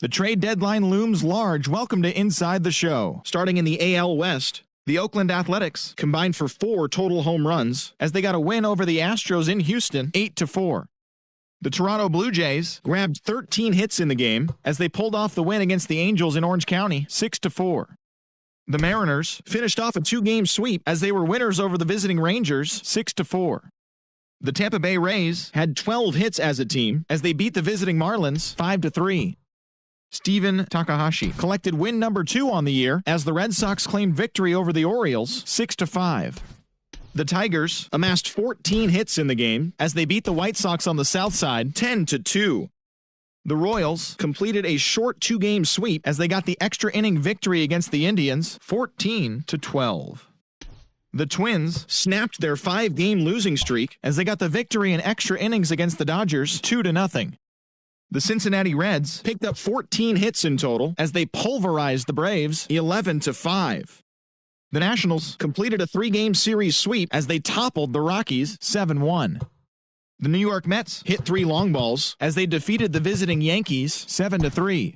The trade deadline looms large. Welcome to Inside the Show. Starting in the AL West, the Oakland Athletics combined for 4 total home runs as they got a win over the Astros in Houston, 8-4. The Toronto Blue Jays grabbed 13 hits in the game as they pulled off the win against the Angels in Orange County, 6-4. The Mariners finished off a 2-game sweep as they were winners over the visiting Rangers, 6-4. The Tampa Bay Rays had 12 hits as a team as they beat the visiting Marlins, 5-3. Steven Takahashi collected win number 2 on the year as the Red Sox claimed victory over the Orioles, 6-5. The Tigers amassed 14 hits in the game as they beat the White Sox on the South Side, 10-2. The Royals completed a short 2-game sweep as they got the extra inning victory against the Indians, 14-12. The Twins snapped their 5-game losing streak as they got the victory in extra innings against the Dodgers, 2-0. The Cincinnati Reds picked up 14 hits in total as they pulverized the Braves 11-5. The Nationals completed a 3-game series sweep as they toppled the Rockies 7-1. The New York Mets hit 3 long balls as they defeated the visiting Yankees 7-3.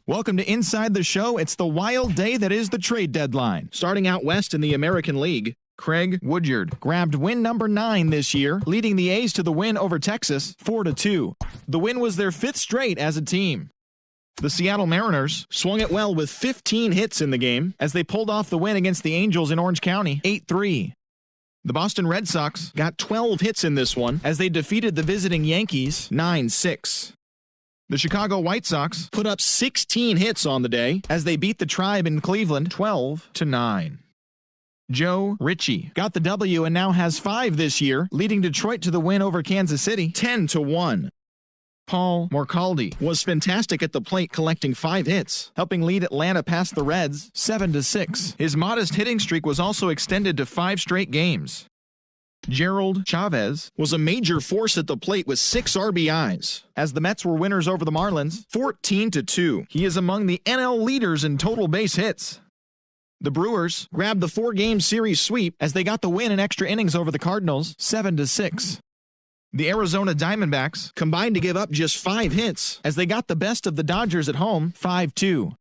Welcome to Inside the Show. It's the wild day that is the trade deadline. Starting out west in the American League, Craig Woodyard grabbed win number 9 this year, leading the A's to the win over Texas, 4-2. The win was their 5th straight as a team. The Seattle Mariners swung it well with 15 hits in the game as they pulled off the win against the Angels in Orange County, 8-3. The Boston Red Sox got 12 hits in this one as they defeated the visiting Yankees, 9-6. The Chicago White Sox put up 16 hits on the day as they beat the Tribe in Cleveland 12-9. Joe Ritchie got the W and now has 5 this year, leading Detroit to the win over Kansas City 10-1. Paul Morcaldi was fantastic at the plate, collecting 5 hits, helping lead Atlanta past the Reds 7-6. His modest hitting streak was also extended to 5 straight games. Gerald Chavez was a major force at the plate with 6 RBIs, as the Mets were winners over the Marlins, 14-2. He is among the NL leaders in total base hits. The Brewers grabbed the 4-game series sweep as they got the win in extra innings over the Cardinals, 7-6. The Arizona Diamondbacks combined to give up just 5 hits as they got the best of the Dodgers at home, 5-2.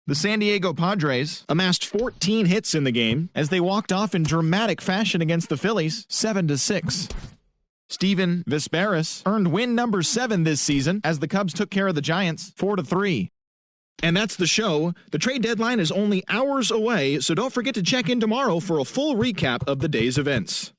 The San Diego Padres amassed 14 hits in the game as they walked off in dramatic fashion against the Phillies, 7-6. Steven Vesperis earned win number 7 this season as the Cubs took care of the Giants, 4-3. And that's the show. The trade deadline is only hours away, so don't forget to check in tomorrow for a full recap of the day's events.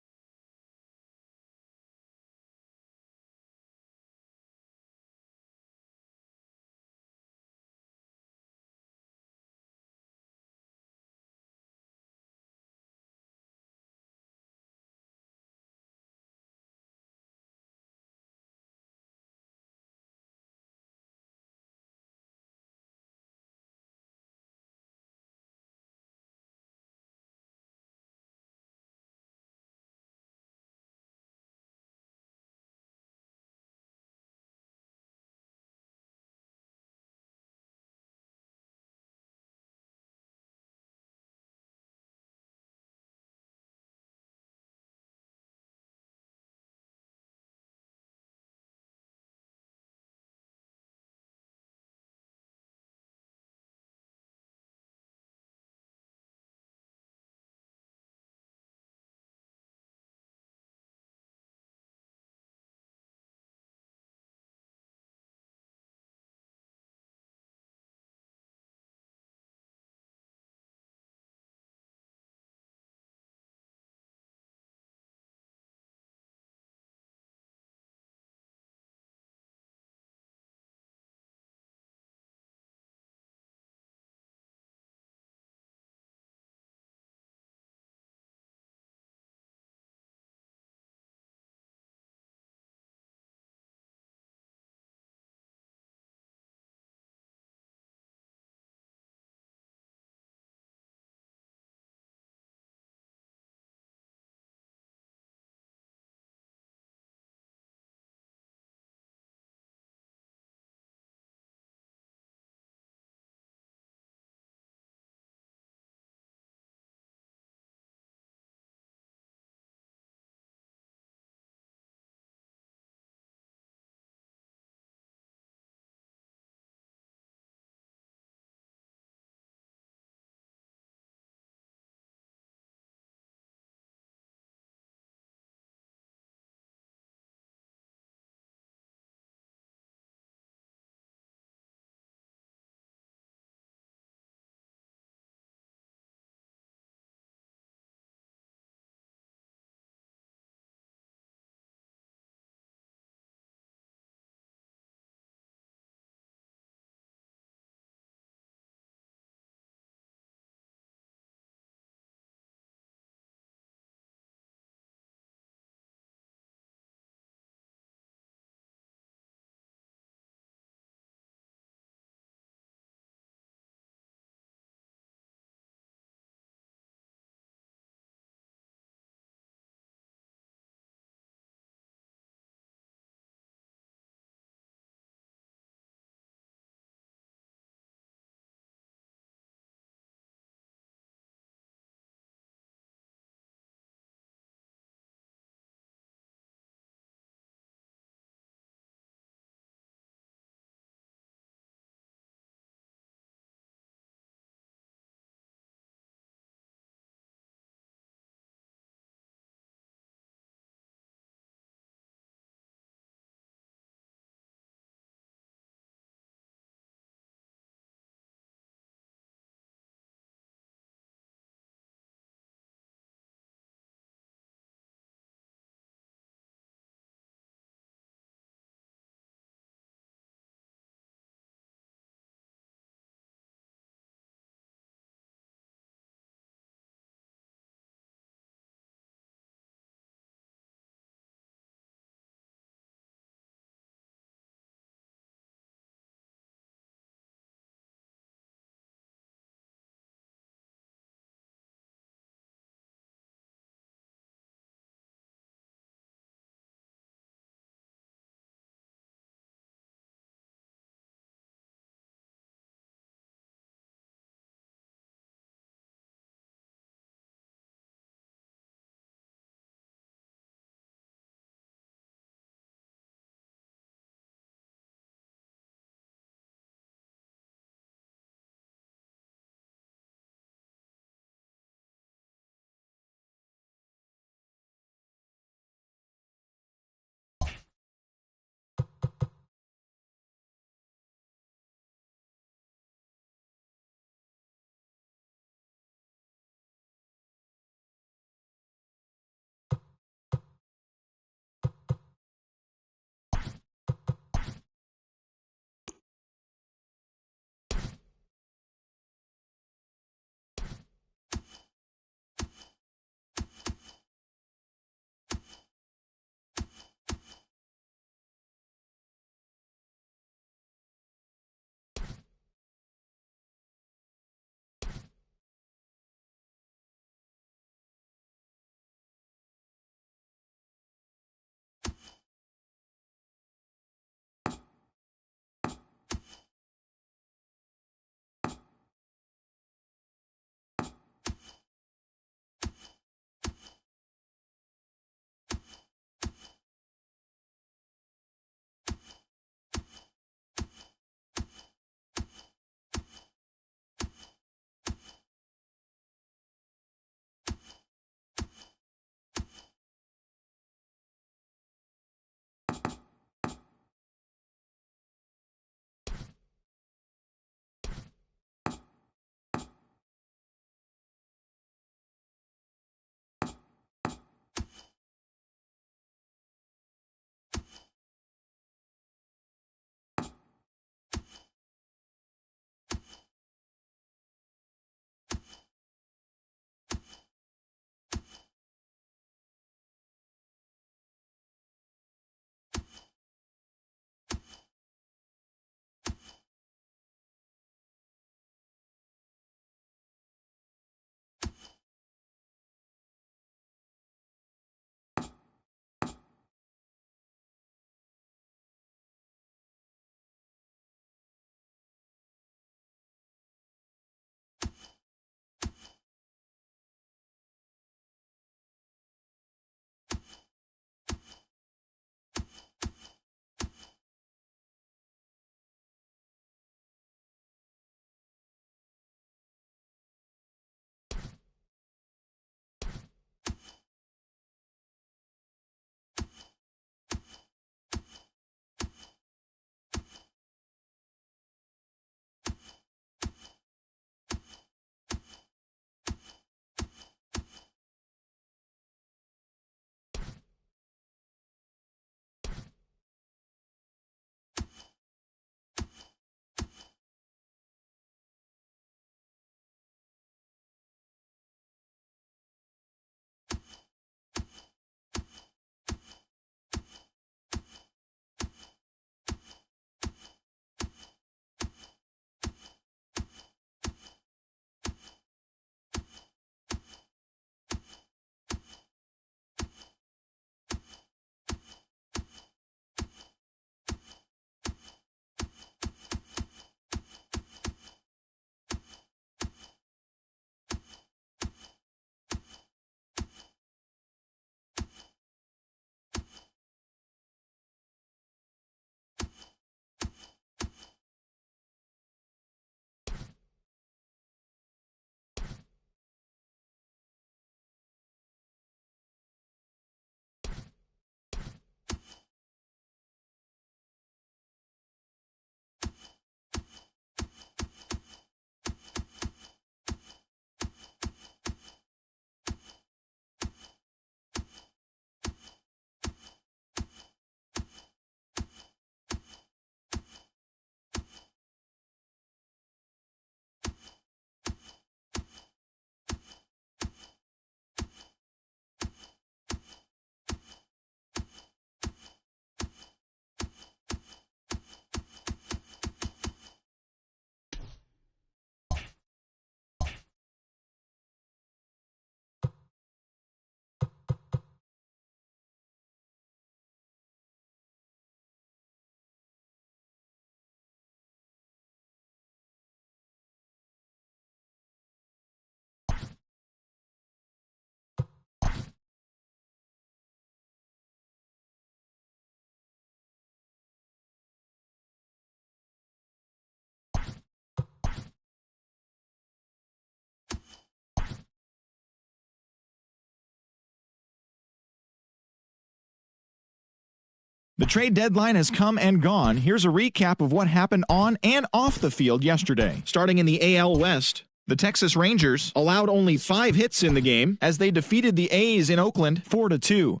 The trade deadline has come and gone. Here's a recap of what happened on and off the field yesterday. Starting in the AL West, the Texas Rangers allowed only 5 hits in the game as they defeated the A's in Oakland 4-2.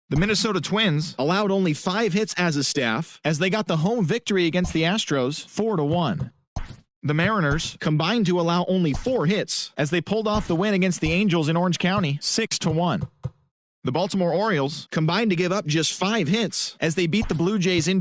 The Minnesota Twins allowed only 5 hits as a staff as they got the home victory against the Astros 4-1. The Mariners combined to allow only 4 hits as they pulled off the win against the Angels in Orange County 6-1. The Baltimore Orioles combined to give up just 5 hits as they beat the Blue Jays in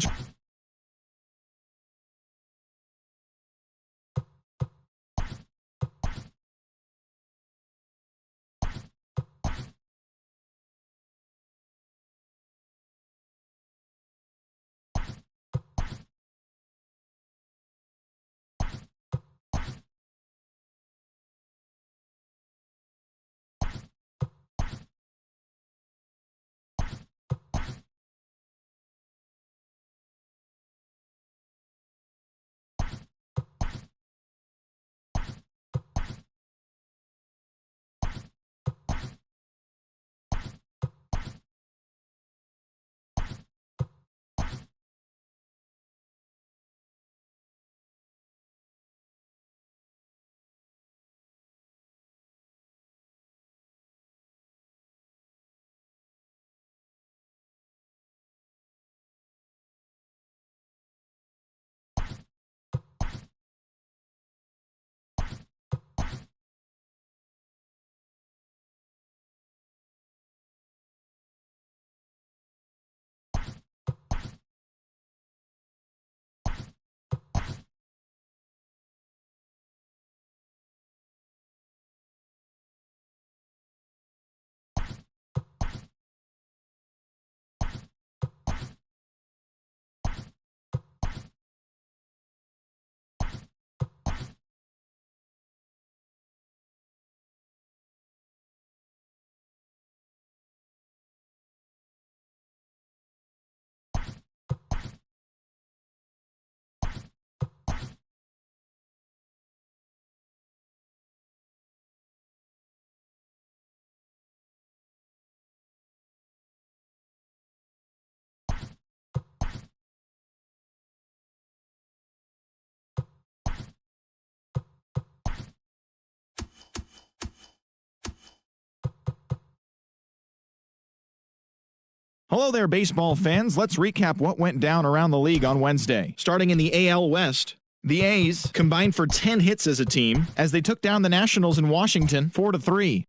Hello there, baseball fans. Let's recap what went down around the league on Wednesday. Starting in the AL West, the A's combined for 10 hits as a team as they took down the Nationals in Washington 4-3.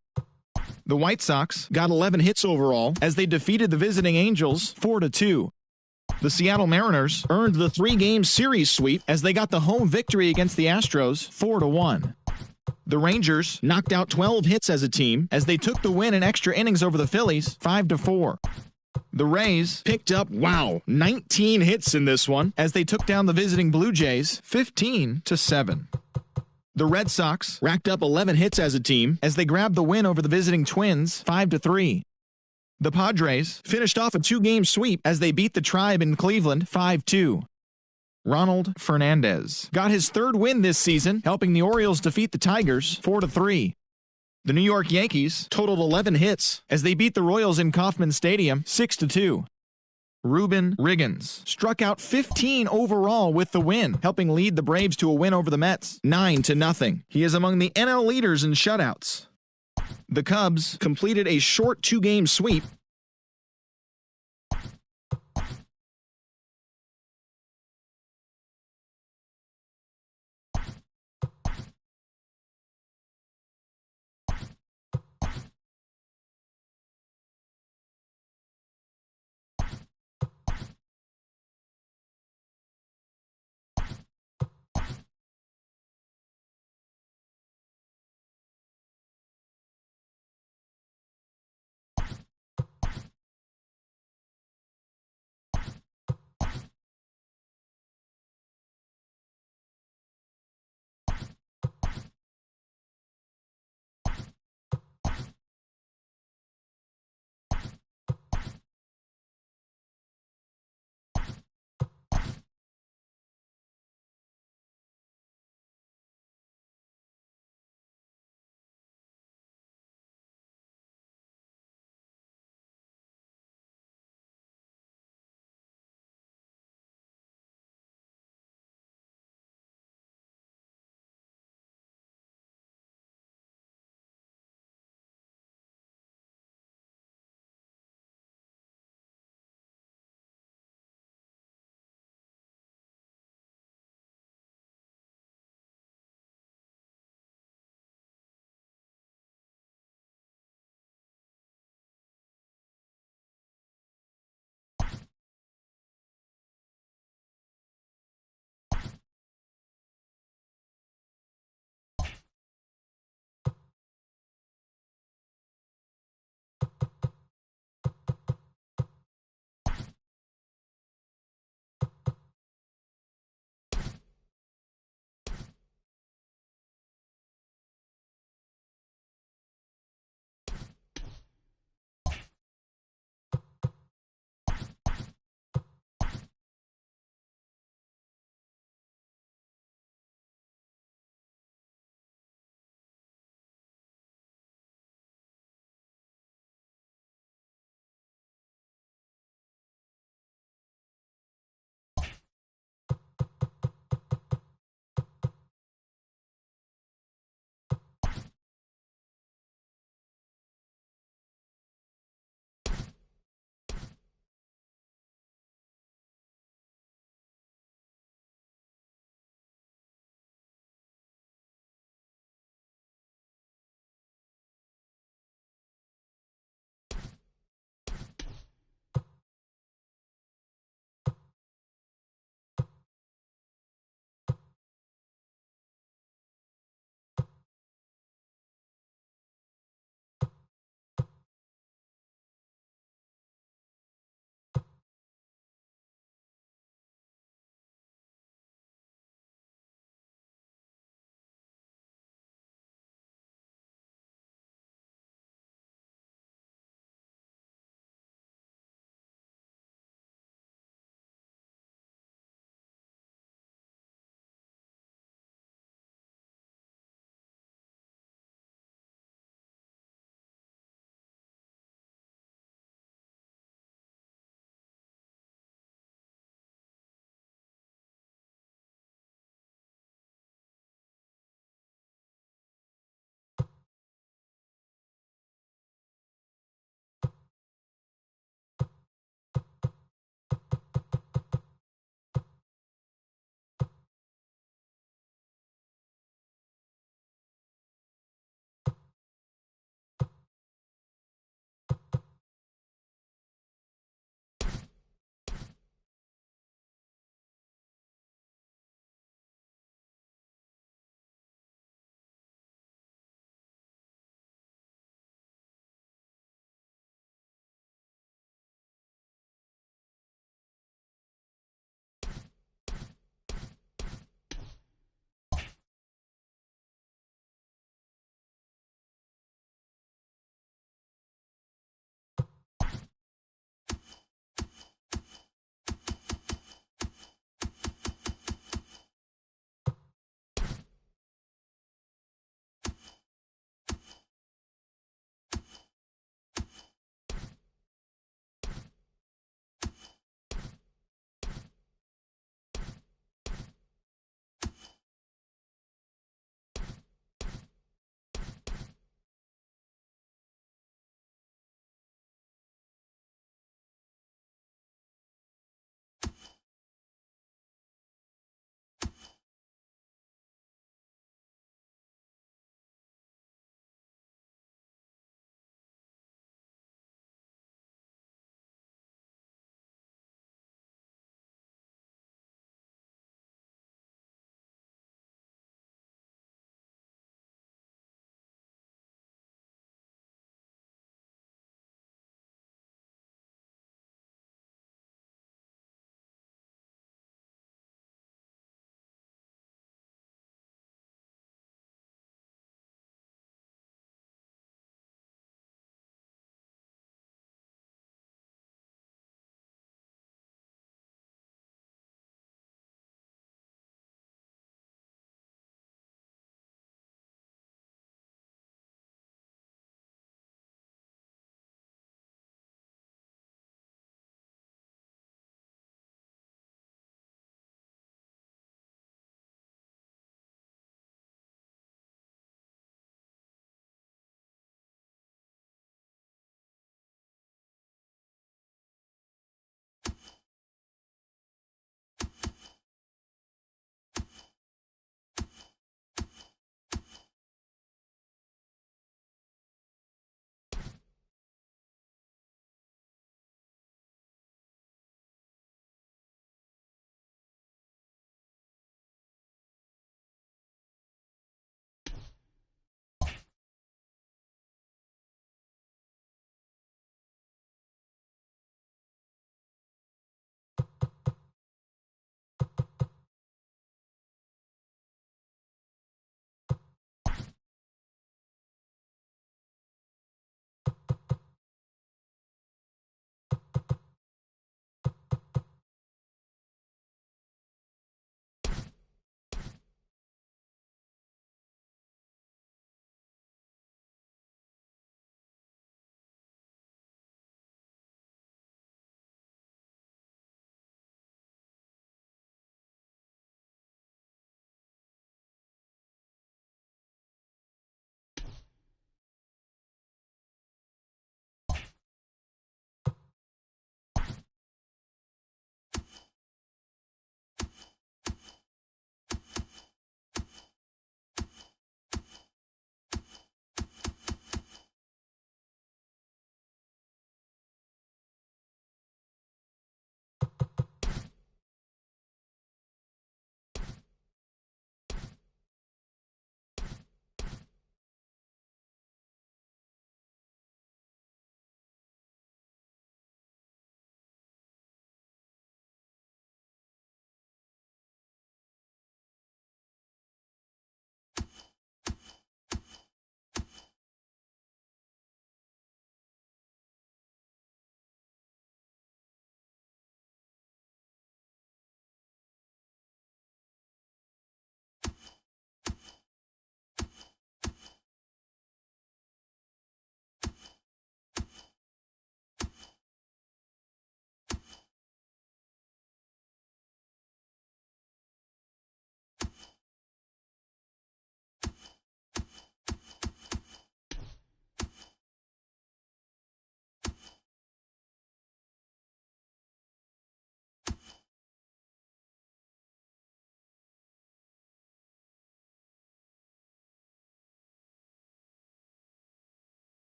The White Sox got 11 hits overall as they defeated the visiting Angels 4-2. The Seattle Mariners earned the 3-game series sweep as they got the home victory against the Astros 4-1. The Rangers knocked out 12 hits as a team as they took the win in extra innings over the Phillies 5-4. The Rays picked up, 19 hits in this one as they took down the visiting Blue Jays 15-7. The Red Sox racked up 11 hits as a team as they grabbed the win over the visiting Twins 5-3. The Padres finished off a 2-game sweep as they beat the Tribe in Cleveland 5-2. Ronald Fernandez got his 3rd win this season, helping the Orioles defeat the Tigers 4-3. The New York Yankees totaled 11 hits as they beat the Royals in Kauffman Stadium 6-2. Ruben Riggins struck out 15 overall with the win, helping lead the Braves to a win over the Mets 9-0. He is among the NL leaders in shutouts. The Cubs completed a short 2-game sweep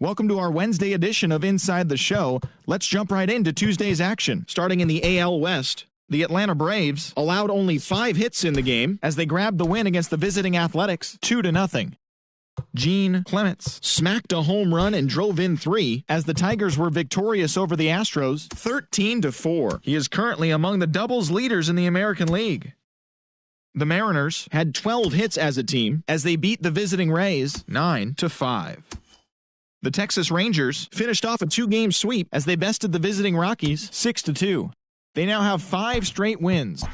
Welcome to our Wednesday edition of Inside the Show. Let's jump right into Tuesday's action. Starting in the AL West, the Atlanta Braves allowed only 5 hits in the game as they grabbed the win against the visiting Athletics 2-0. Gene Clements smacked a home run and drove in 3 as the Tigers were victorious over the Astros 13-4. He is currently among the doubles leaders in the American League. The Mariners had 12 hits as a team as they beat the visiting Rays 9-5. The Texas Rangers finished off a 2-game sweep as they bested the visiting Rockies 6-2. They now have 5 straight wins.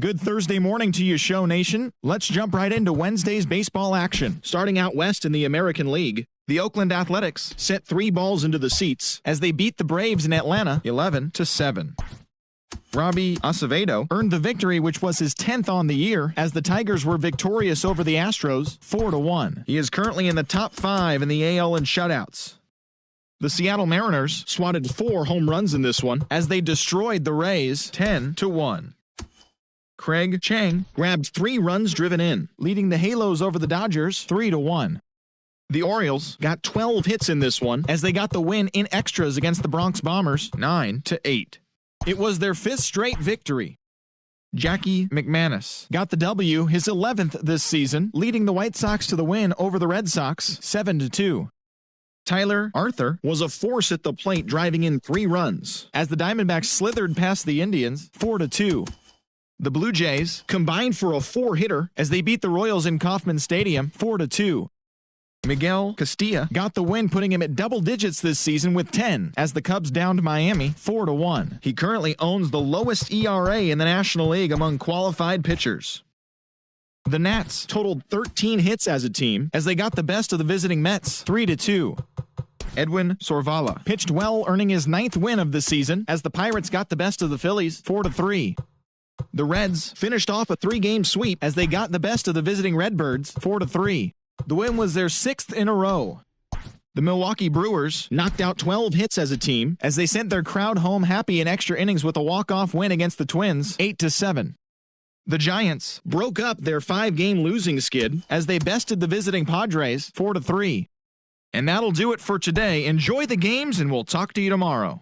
Good Thursday morning to you, Show Nation. Let's jump right into Wednesday's baseball action. Starting out west in the American League, the Oakland Athletics sent 3 balls into the seats as they beat the Braves in Atlanta 11-7. Robbie Acevedo earned the victory, which was his 10th on the year, as the Tigers were victorious over the Astros 4-1. He is currently in the top 5 in the AL in shutouts. The Seattle Mariners swatted 4 home runs in this one as they destroyed the Rays 10-1. Craig Chang grabbed 3 runs driven in, leading the Halos over the Dodgers 3-1. The Orioles got 12 hits in this one as they got the win in extras against the Bronx Bombers 9-8. It was their 5th straight victory. Jackie McManus got the W, his 11th this season, leading the White Sox to the win over the Red Sox 7-2. Tyler Arthur was a force at the plate, driving in 3 runs as the Diamondbacks slithered past the Indians 4-2. The Blue Jays combined for a 4-hitter as they beat the Royals in Kauffman Stadium 4-2. Miguel Castilla got the win, putting him at double digits this season with 10 as the Cubs downed Miami 4-1. He currently owns the lowest ERA in the National League among qualified pitchers. The Nats totaled 13 hits as a team as they got the best of the visiting Mets 3-2. Edwin Sorvala pitched well, earning his 9th win of the season as the Pirates got the best of the Phillies 4-3. The Reds finished off a 3-game sweep as they got the best of the visiting Redbirds 4-3. The win was their 6th in a row. The Milwaukee Brewers knocked out 12 hits as a team as they sent their crowd home happy in extra innings with a walk-off win against the Twins 8-7. The Giants broke up their 5-game losing skid as they bested the visiting Padres 4-3. And that'll do it for today. Enjoy the games and we'll talk to you tomorrow.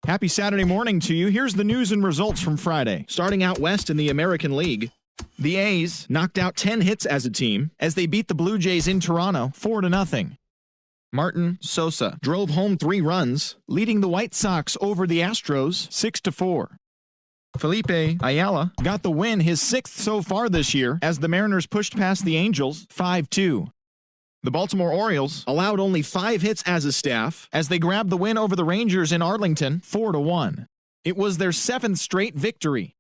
Happy Saturday morning to you. Here's the news and results from Friday. Starting out west in the American League, the A's knocked out 10 hits as a team as they beat the Blue Jays in Toronto 4-0. Martin Sosa drove home 3 runs, leading the White Sox over the Astros 6-4. Felipe Ayala got the win, his 6th so far this year, as the Mariners pushed past the Angels 5-2. The Baltimore Orioles allowed only 5 hits as a staff as they grabbed the win over the Rangers in Arlington 4-1. It was their 7th straight victory.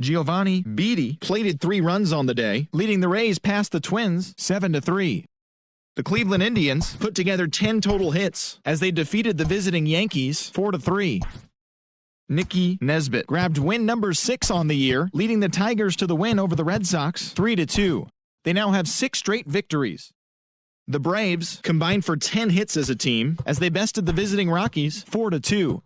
Giovanni Beatty plated 3 runs on the day, leading the Rays past the Twins 7-3. The Cleveland Indians put together 10 total hits as they defeated the visiting Yankees 4-3. Nicky Nesbitt grabbed win number 6 on the year, leading the Tigers to the win over the Red Sox 3-2. They now have 6 straight victories. The Braves combined for 10 hits as a team as they bested the visiting Rockies 4-2.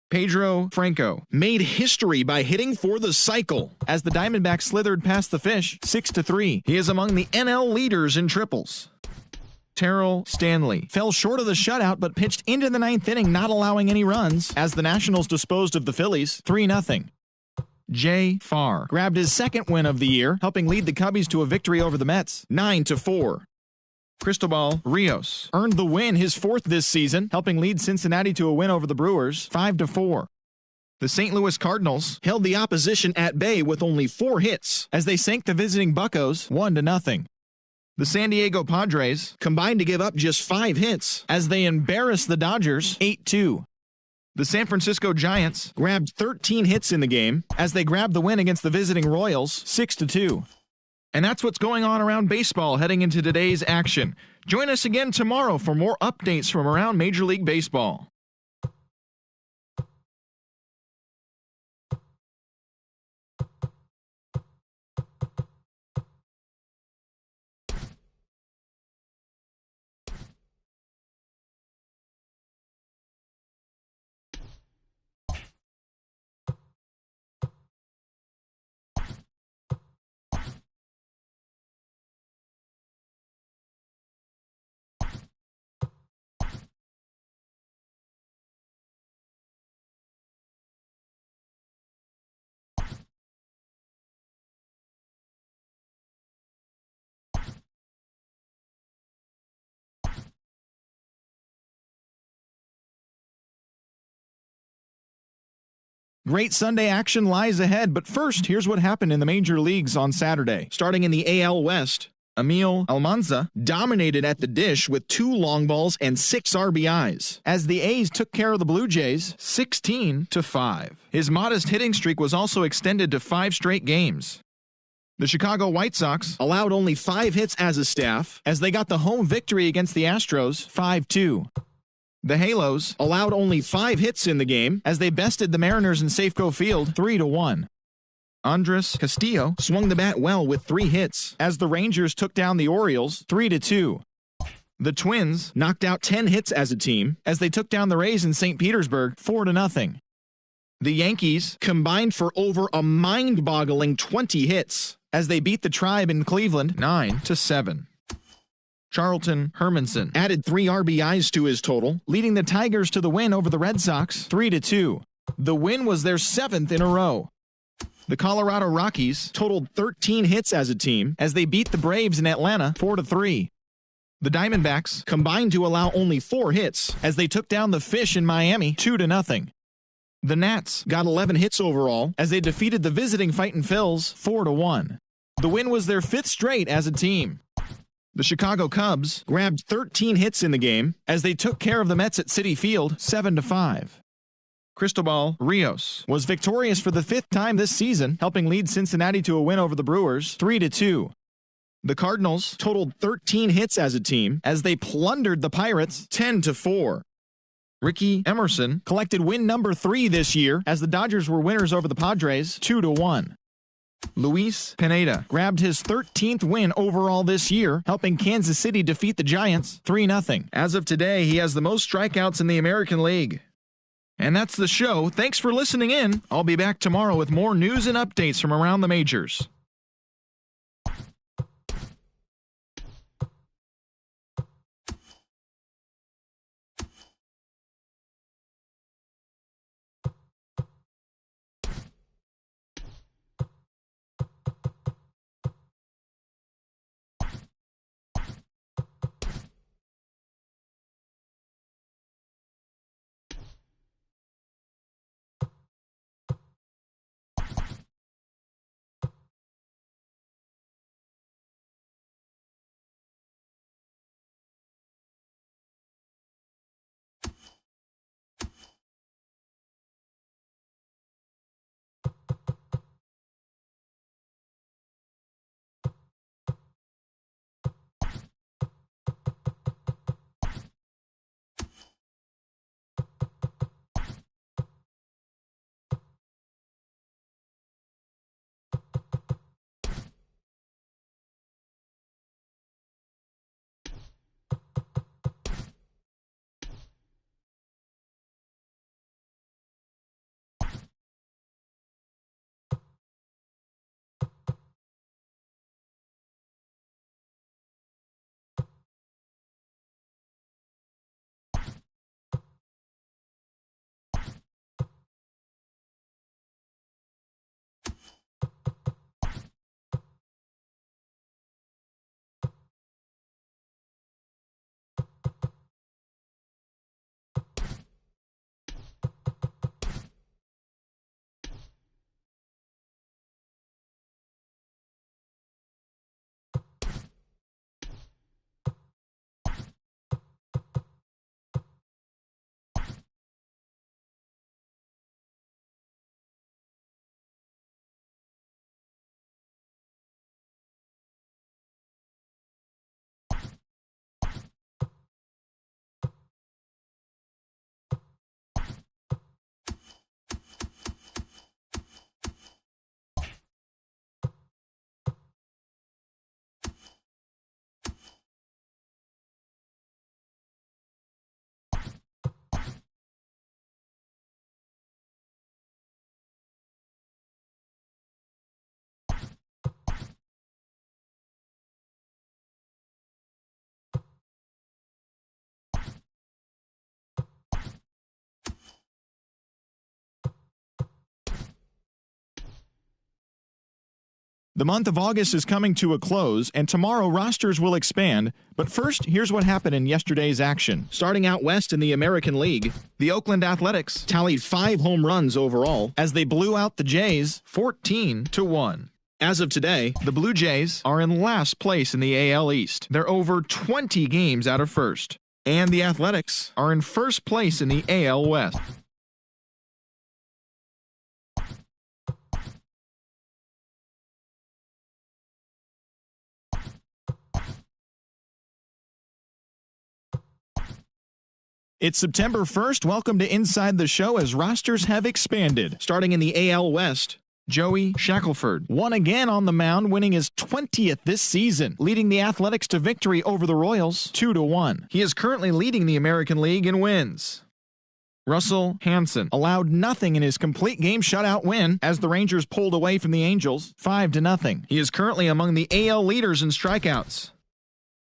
Pedro Franco made history by hitting for the cycle as the Diamondbacks slithered past the Fish 6-3. He is among the NL leaders in triples. Terrell Stanley fell short of the shutout but pitched into the ninth inning, not allowing any runs as the Nationals disposed of the Phillies 3-0. Jay Farr grabbed his second win of the year, helping lead the Cubbies to a victory over the Mets 9-4. Cristobal Rios earned the win, his fourth this season, helping lead Cincinnati to a win over the Brewers 5-4. The St. Louis Cardinals held the opposition at bay with only 4 hits as they sank the visiting Buccos 1-0. The San Diego Padres combined to give up just 5 hits as they embarrassed the Dodgers 8-2. The San Francisco Giants grabbed 13 hits in the game as they grabbed the win against the visiting Royals 6-2. And that's what's going on around baseball heading into today's action. Join us again tomorrow for more updates from around Major League Baseball. Great Sunday action lies ahead, but first, here's what happened in the major leagues on Saturday. Starting in the AL West, Emil Almanza dominated at the dish with 2 long balls and 6 RBIs, as the A's took care of the Blue Jays 16-5. His modest hitting streak was also extended to 5 straight games. The Chicago White Sox allowed only 5 hits as a staff, as they got the home victory against the Astros 5-2. The Halos allowed only 5 hits in the game as they bested the Mariners in Safeco Field 3-1. Andres Castillo swung the bat well with 3 hits as the Rangers took down the Orioles 3-2. The Twins knocked out 10 hits as a team as they took down the Rays in St. Petersburg 4-0. The Yankees combined for over a mind-boggling 20 hits as they beat the Tribe in Cleveland 9-7. Charlton Hermanson added 3 RBIs to his total, leading the Tigers to the win over the Red Sox 3-2. The win was their 7th in a row. The Colorado Rockies totaled 13 hits as a team as they beat the Braves in Atlanta 4-3. The Diamondbacks combined to allow only 4 hits as they took down the Fish in Miami 2-0. The Nats got 11 hits overall as they defeated the visiting Fightin' Phils 4-1. The win was their 5th straight as a team. The Chicago Cubs grabbed 13 hits in the game as they took care of the Mets at Citi Field 7-5. Cristobal Rios was victorious for the 5th time this season, helping lead Cincinnati to a win over the Brewers 3-2. The Cardinals totaled 13 hits as a team as they plundered the Pirates 10-4. Ricky Emerson collected win number 3 this year as the Dodgers were winners over the Padres 2-1. Luis Pineda grabbed his 13th win overall this year, helping Kansas City defeat the Giants 3-0. As of today, he has the most strikeouts in the American League. And that's the show. Thanks for listening in. I'll be back tomorrow with more news and updates from around the majors. The month of August is coming to a close, and tomorrow rosters will expand. But first, here's what happened in yesterday's action. Starting out west in the American League, the Oakland Athletics tallied 5 home runs overall as they blew out the Jays 14-1. As of today, the Blue Jays are in last place in the AL East. They're over 20 games out of first. And the Athletics are in first place in the AL West. It's September 1st. Welcome to Inside the Show as rosters have expanded. Starting in the AL West, Joey Shackelford won again on the mound, winning his 20th this season, leading the Athletics to victory over the Royals 2-1. He is currently leading the American League in wins. Russell Hansen allowed nothing in his complete game shutout win as the Rangers pulled away from the Angels 5-0. He is currently among the AL leaders in strikeouts.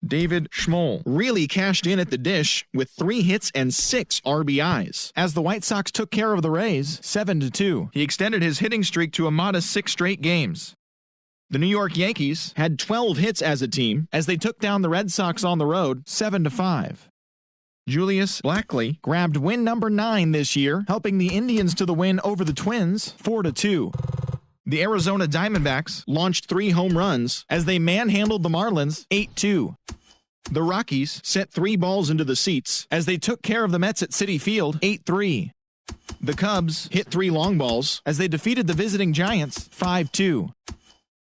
David Schmoll really cashed in at the dish with 3 hits and 6 RBIs as the White Sox took care of the Rays 7-2. He extended his hitting streak to a modest 6 straight games. The New York Yankees had 12 hits as a team as they took down the Red Sox on the road 7-5. Julius Blackley grabbed win number 9 this year, helping the Indians to the win over the Twins 4-2. The Arizona Diamondbacks launched 3 home runs as they manhandled the Marlins 8-2. The Rockies sent 3 balls into the seats as they took care of the Mets at Citi Field 8-3. The Cubs hit 3 long balls as they defeated the visiting Giants 5-2.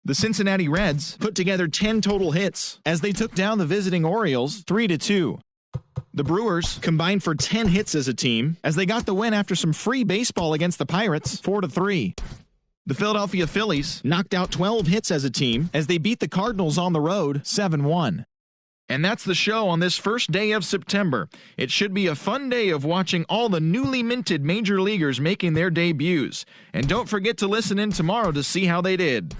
The Cincinnati Reds put together 10 total hits as they took down the visiting Orioles 3-2. The Brewers combined for 10 hits as a team as they got the win after some free baseball against the Pirates 4-3. The Philadelphia Phillies knocked out 12 hits as a team as they beat the Cardinals on the road 7-1. And that's the show on this first day of September. It should be a fun day of watching all the newly minted major leaguers making their debuts. And don't forget to listen in tomorrow to see how they did.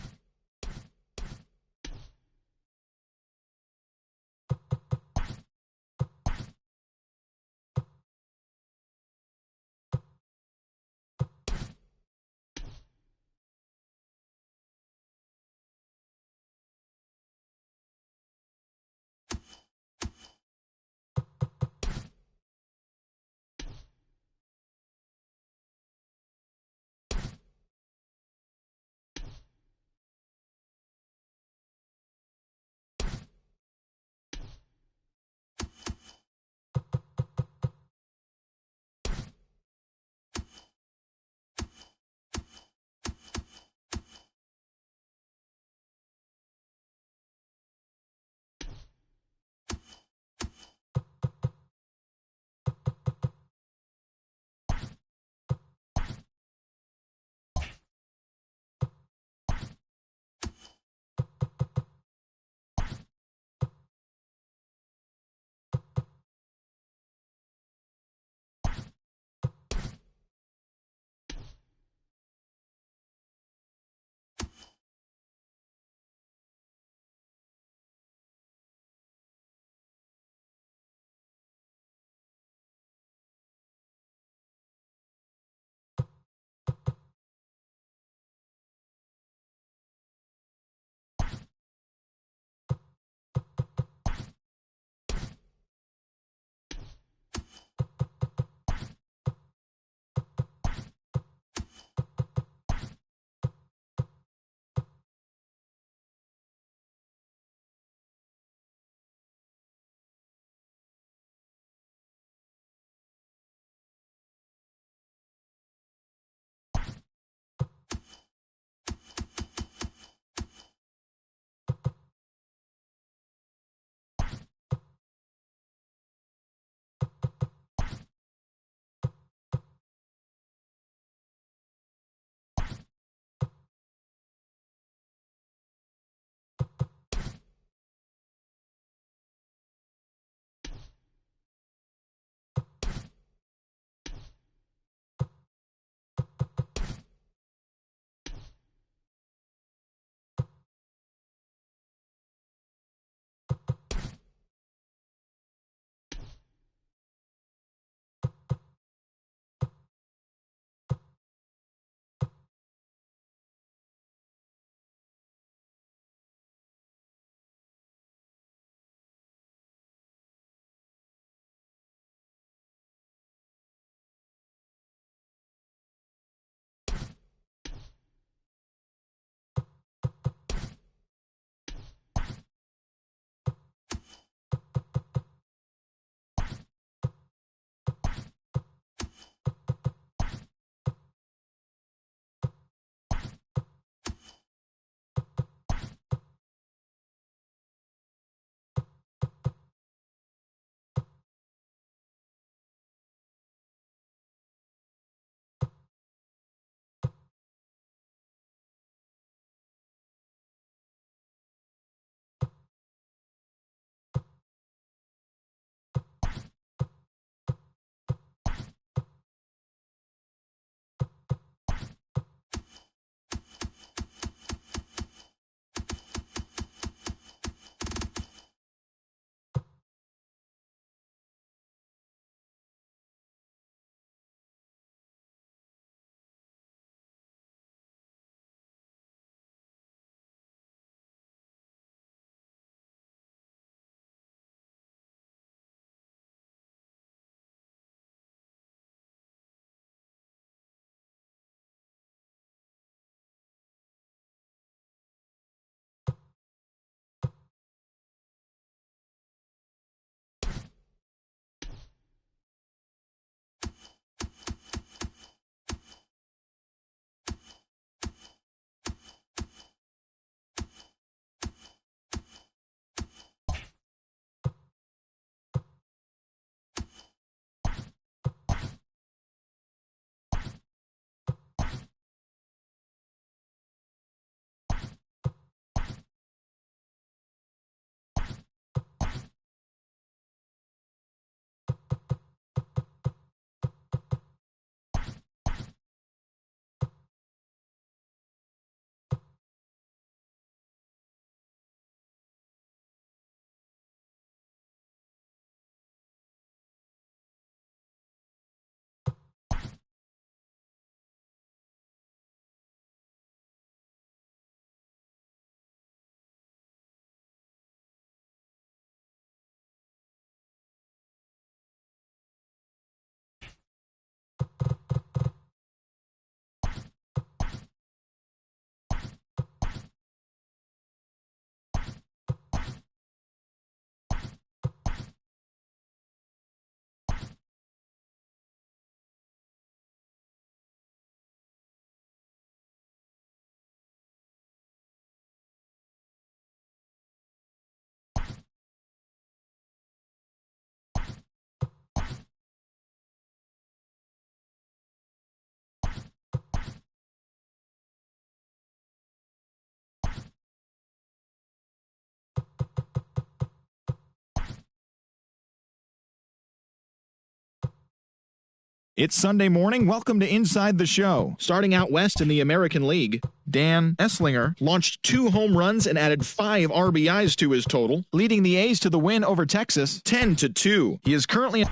It's Sunday morning. Welcome to Inside the Show. Starting out west in the American League, Dan Esslinger launched 2 home runs and added 5 RBIs to his total, leading the A's to the win over Texas 10-2. He is currently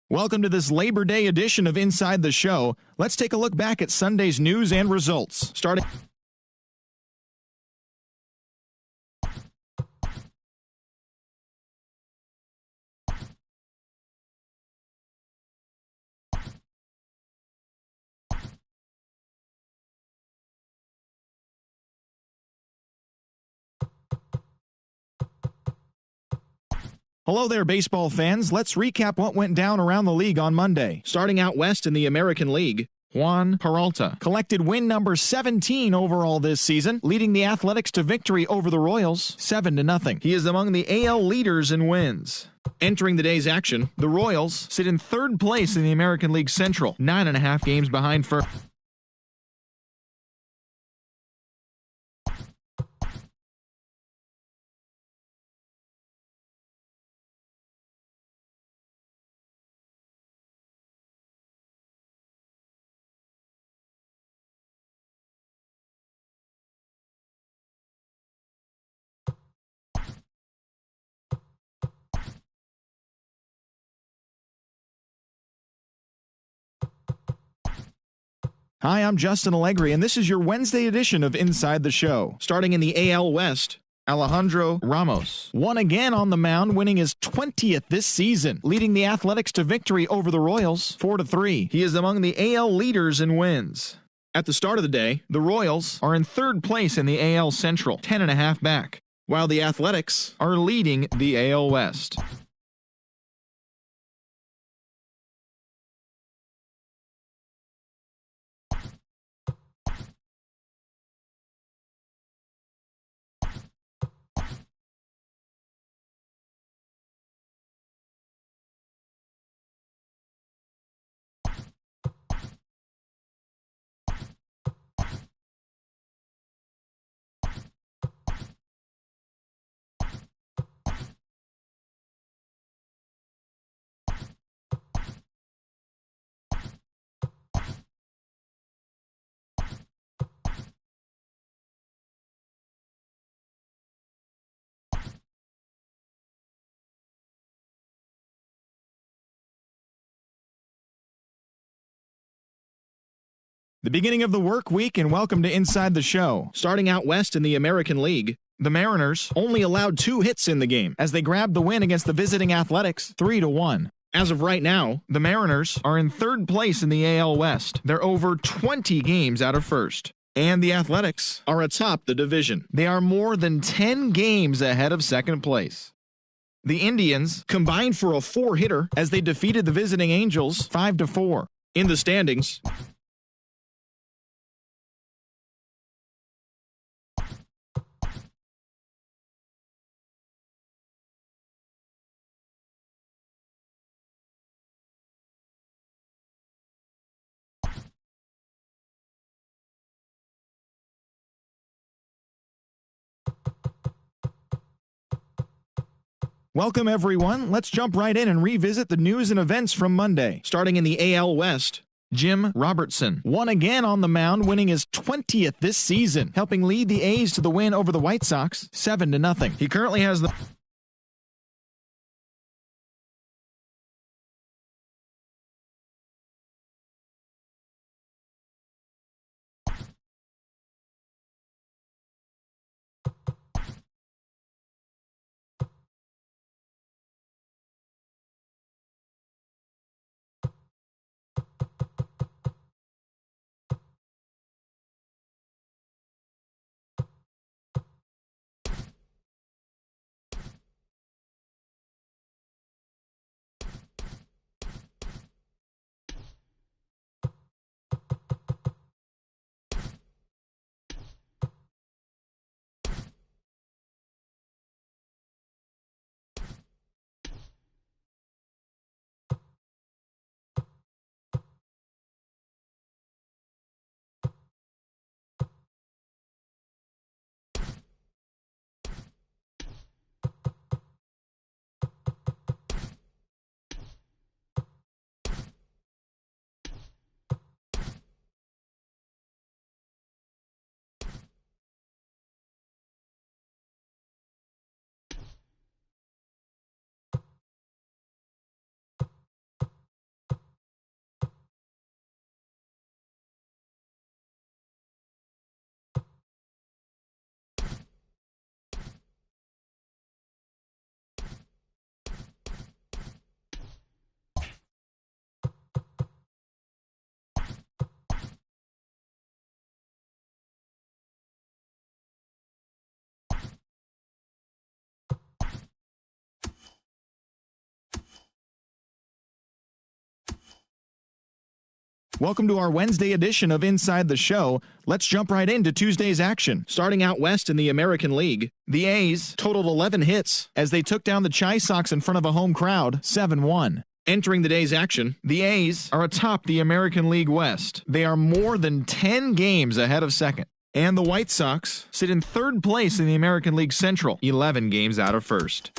Welcome to this Labor Day edition of Inside the Show. Let's take a look back at Sunday's news and results. Starting Hello there, baseball fans. Let's recap what went down around the league on Monday. Starting out west in the American League, Juan Peralta collected win number 17 overall this season, leading the Athletics to victory over the Royals 7-0. He is among the AL leaders in wins. Entering the day's action, the Royals sit in 3rd place in the American League Central, 9.5 games behind first. Hi, I'm Justin Allegri, and this is your Wednesday edition of Inside the Show. Starting in the AL West, Alejandro Ramos won again on the mound, winning his 20th this season, leading the Athletics to victory over the Royals 4-3. He is among the AL leaders in wins. At the start of the day, the Royals are in 3rd place in the AL Central, 10.5 back, while the Athletics are leading the AL West. The beginning of the work week, and welcome to Inside the Show. Starting out west in the American League, the Mariners only allowed 2 hits in the game as they grabbed the win against the visiting Athletics 3-1. As of right now, the Mariners are in 3rd place in the AL West. They're over 20 games out of first. And the Athletics are atop the division. They are more than 10 games ahead of 2nd place. The Indians combined for a 4-hitter as they defeated the visiting Angels 5-4. In the standings, welcome, everyone. Let's jump right in and revisit the news and events from Monday. Starting in the AL West, Jim Robertson won again on the mound, winning his 20th this season, helping lead the A's to the win over the White Sox 7-0. He currently has the Welcome to our Wednesday edition of Inside the Show. Let's jump right into Tuesday's action. Starting out west in the American League, the A's totaled 11 hits as they took down the Chi Sox in front of a home crowd, 7-1. Entering the day's action, the A's are atop the American League West. They are more than 10 games ahead of second. And the White Sox sit in third place in the American League Central, 11 games out of first.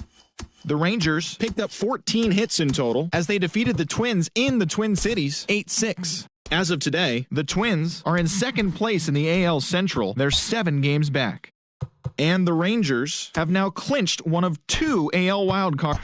The Rangers picked up 14 hits in total as they defeated the Twins in the Twin Cities, 8-6. As of today, the Twins are in second place in the AL Central. They're 7 games back. And the Rangers have now clinched one of 2 AL wildcards.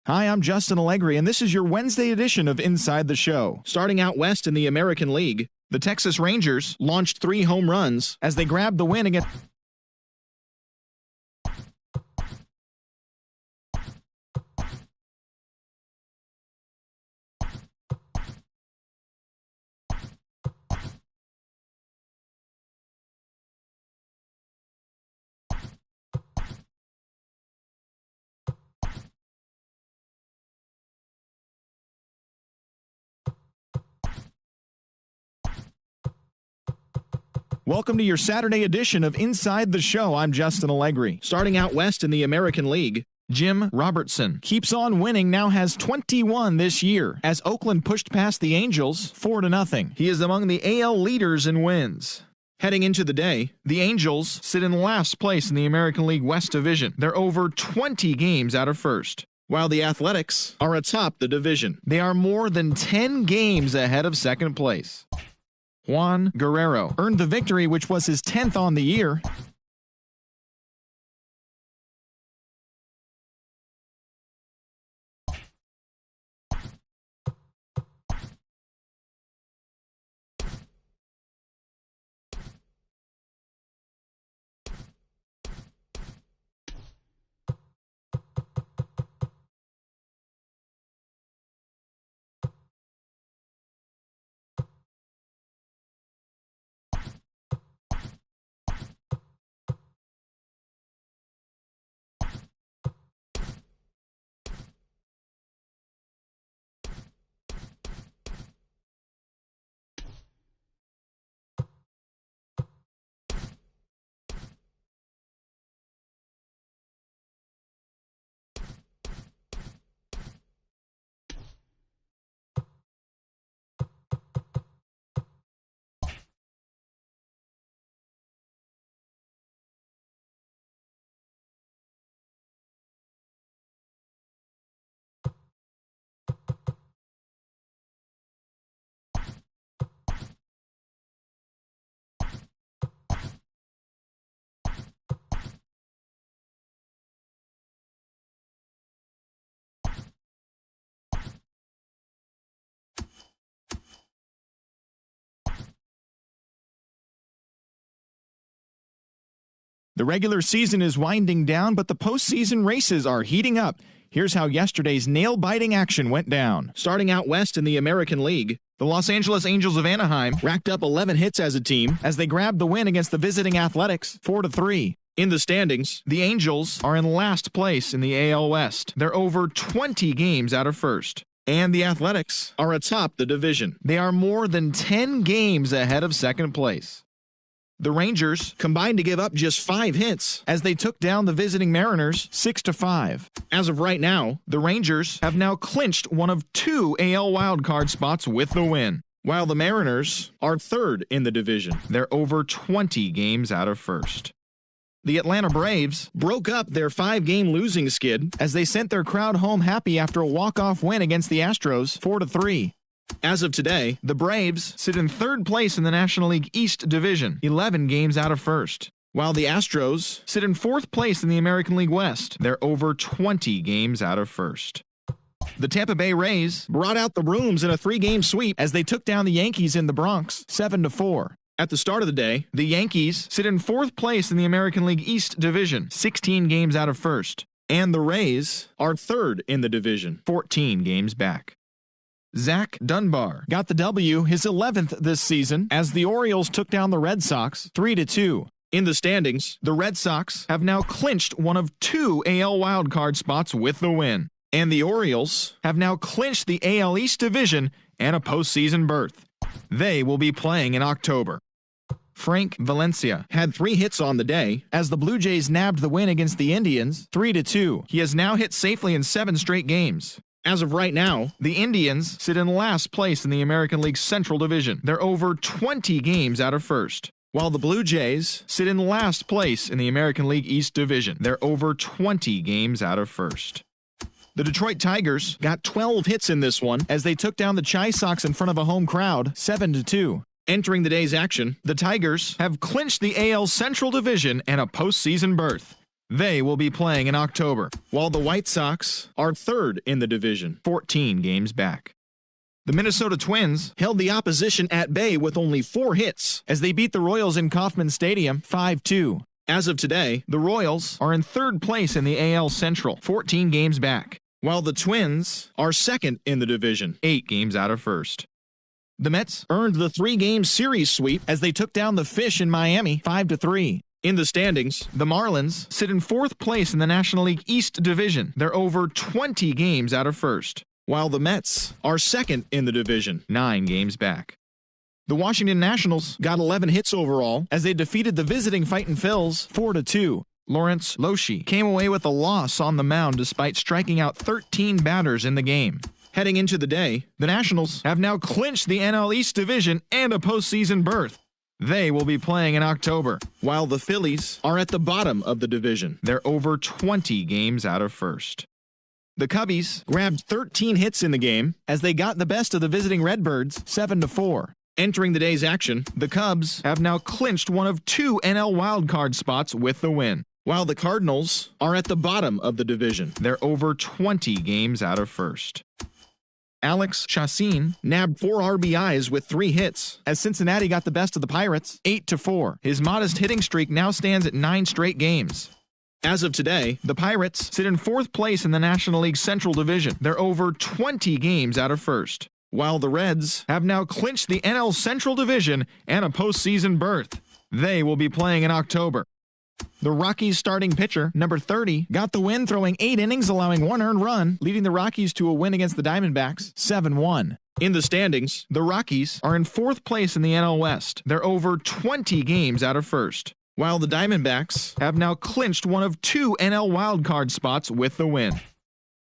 Hi, I'm Justin Allegri, and this is your Wednesday edition of Inside the Show. Starting out west in the American League, the Texas Rangers launched 3 home runs as they grabbed the win against... Welcome to your Saturday edition of Inside the Show. I'm Justin Allegri. Starting out west in the American League, Jim Robertson keeps on winning, now has 21 this year, as Oakland pushed past the Angels 4-0. He is among the AL leaders in wins. Heading into the day, the Angels sit in last place in the American League West Division. They're over 20 games out of first, while the Athletics are atop the division. They are more than 10 games ahead of second place. Juan Guerrero earned the victory, which was his 10th on the year. The regular season is winding down, but the postseason races are heating up. Here's how yesterday's nail-biting action went down. Starting out west in the American League, the Los Angeles Angels of Anaheim racked up 11 hits as a team as they grabbed the win against the visiting Athletics, 4-3. In the standings, the Angels are in last place in the AL West. They're over 20 games out of first. And the Athletics are atop the division. They are more than 10 games ahead of second place. The Rangers combined to give up just 5 hits as they took down the visiting Mariners 6-5. As of right now, the Rangers have now clinched one of 2 AL wildcard spots with the win, while the Mariners are third in the division. They're over 20 games out of first. The Atlanta Braves broke up their 5-game losing skid as they sent their crowd home happy after a walk-off win against the Astros 4-3. As of today, the Braves sit in third place in the National League East Division, 11 games out of first, while the Astros sit in fourth place in the American League West. They're over 20 games out of first. The Tampa Bay Rays brought out the brooms in a 3-game sweep as they took down the Yankees in the Bronx 7-4. At the start of the day, the Yankees sit in fourth place in the American League East Division, 16 games out of first, and the Rays are third in the division, 14 games back. Zach Dunbar got the W, his 11th this season, as the Orioles took down the Red Sox 3-2. In the standings, the Red Sox have now clinched one of 2 AL wildcard spots with the win, and the Orioles have now clinched the AL East Division and a postseason berth. They will be playing in October. Frank Valencia had 3 hits on the day as the Blue Jays nabbed the win against the Indians 3-2. He has now hit safely in 7 straight games. As of right now, the Indians sit in last place in the American League Central Division. They're over 20 games out of first, while the Blue Jays sit in last place in the American League East Division. They're over 20 games out of first. The Detroit Tigers got 12 hits in this one as they took down the Chi Sox in front of a home crowd 7-2. Entering the day's action, the Tigers have clinched the AL Central Division and a postseason berth. They will be playing in October, while the White Sox are third in the division, 14 games back. The Minnesota Twins held the opposition at bay with only 4 hits as they beat the Royals in Kauffman Stadium 5-2. As of today, the Royals are in third place in the AL Central, 14 games back, while the Twins are second in the division, 8 games out of first. The Mets earned the 3-game series sweep as they took down the Fish in Miami 5-3. In the standings, the Marlins sit in fourth place in the National League East Division. They're over 20 games out of first, while the Mets are second in the division, 9 games back. The Washington Nationals got 11 hits overall as they defeated the visiting Fightin' Phils 4-2. Lawrence Loesch came away with a loss on the mound despite striking out 13 batters in the game. Heading into the day, the Nationals have now clinched the NL East Division and a postseason berth. They will be playing in October, while the Phillies are at the bottom of the division. They're over 20 games out of first. The Cubbies grabbed 13 hits in the game as they got the best of the visiting Redbirds 7-4. Entering the day's action, the Cubs have now clinched one of 2 NL wildcard spots with the win, while the Cardinals are at the bottom of the division. They're over 20 games out of first. Alex Chacin nabbed 4 RBIs with 3 hits as Cincinnati got the best of the Pirates 8-4. His modest hitting streak now stands at 9 straight games. As of today, the Pirates sit in fourth place in the National League Central Division. They're over 20 games out of first, while the Reds have now clinched the NL Central Division and a postseason berth. They will be playing in October. The Rockies starting pitcher, number 30, got the win throwing 8 innings, allowing 1 earned run, leading the Rockies to a win against the Diamondbacks 7-1. In the standings, the Rockies are in fourth place in the NL West. They're over 20 games out of first, while the Diamondbacks have now clinched one of 2 NL wildcard spots with the win.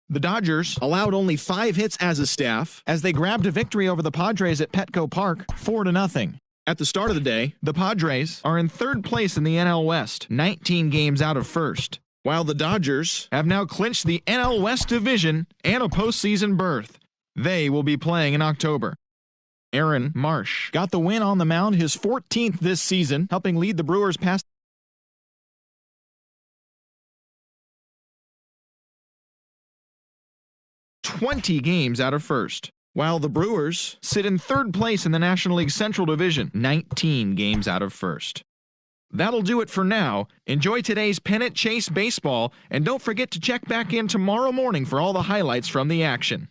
The Dodgers allowed only 5 hits as a staff as they grabbed a victory over the Padres at Petco Park 4-0. At the start of the day, the Padres are in third place in the NL West, 19 games out of first, while the Dodgers have now clinched the NL West Division and a postseason berth. They will be playing in October. Aaron Marsh got the win on the mound, his 14th this season, helping lead the Brewers past 20 games out of first, while the Brewers sit in third place in the National League Central Division, 19 games out of first. That'll do it for now. Enjoy today's pennant chase baseball, and don't forget to check back in tomorrow morning for all the highlights from the action.